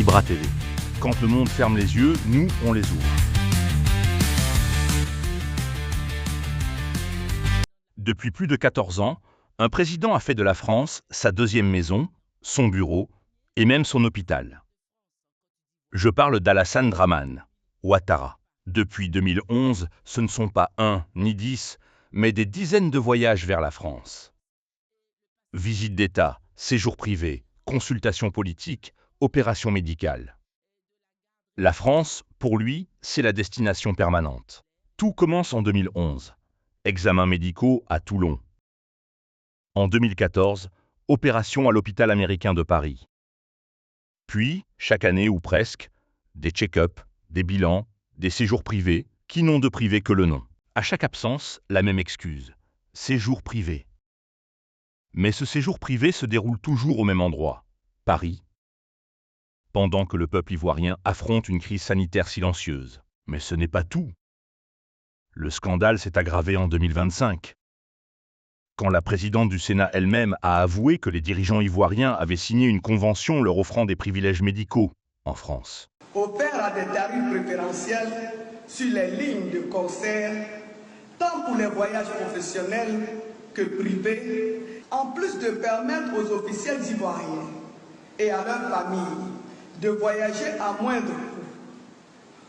Libra TV. Quand le monde ferme les yeux, nous, on les ouvre. Depuis plus de 14 ans, un président a fait de la France sa deuxième maison, son bureau et même son hôpital. Je parle d'Alassane Dramane Ouattara. Depuis 2011, ce ne sont pas 1 ni 10, mais des dizaines de voyages vers la France. Visites d'État, séjours privés, consultations politiques, opérations médicales. La France, pour lui, c'est la destination permanente. Tout commence en 2011. Examens médicaux à Toulon. En 2014, opération à l'hôpital américain de Paris. Puis, chaque année ou presque, des check-ups, des bilans, des séjours privés, qui n'ont de privé que le nom. À chaque absence, la même excuse. Séjour privé. Mais ce séjour privé se déroule toujours au même endroit, Paris, pendant que le peuple ivoirien affronte une crise sanitaire silencieuse. Mais ce n'est pas tout. Le scandale s'est aggravé en 2025, quand la présidente du Sénat elle-même a avoué que les dirigeants ivoiriens avaient signé une convention leur offrant des privilèges médicaux en France. Opère à des tarifs préférentiels sur les lignes de concert, tant pour les voyages professionnels que privés, en plus de permettre aux officiels ivoiriens et à leurs familles de voyager à moindre coût.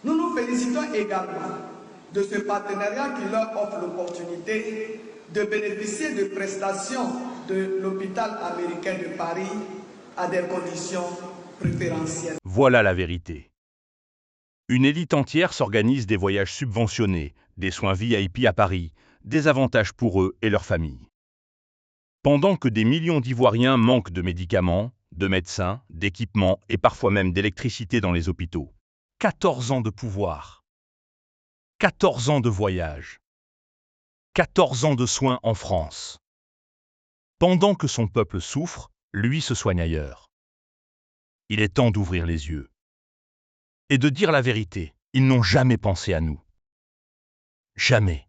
Nous nous félicitons également de ce partenariat qui leur offre l'opportunité de bénéficier de prestations de l'hôpital américain de Paris à des conditions préférentielles. Voilà la vérité. Une élite entière s'organise des voyages subventionnés, des soins VIP à Paris, des avantages pour eux et leurs familles. Pendant que des millions d'Ivoiriens manquent de médicaments, de médecins, d'équipements et parfois même d'électricité dans les hôpitaux. 14 ans de pouvoir. 14 ans de voyage. 14 ans de soins en France. Pendant que son peuple souffre, lui se soigne ailleurs. Il est temps d'ouvrir les yeux. Et de dire la vérité, ils n'ont jamais pensé à nous. Jamais.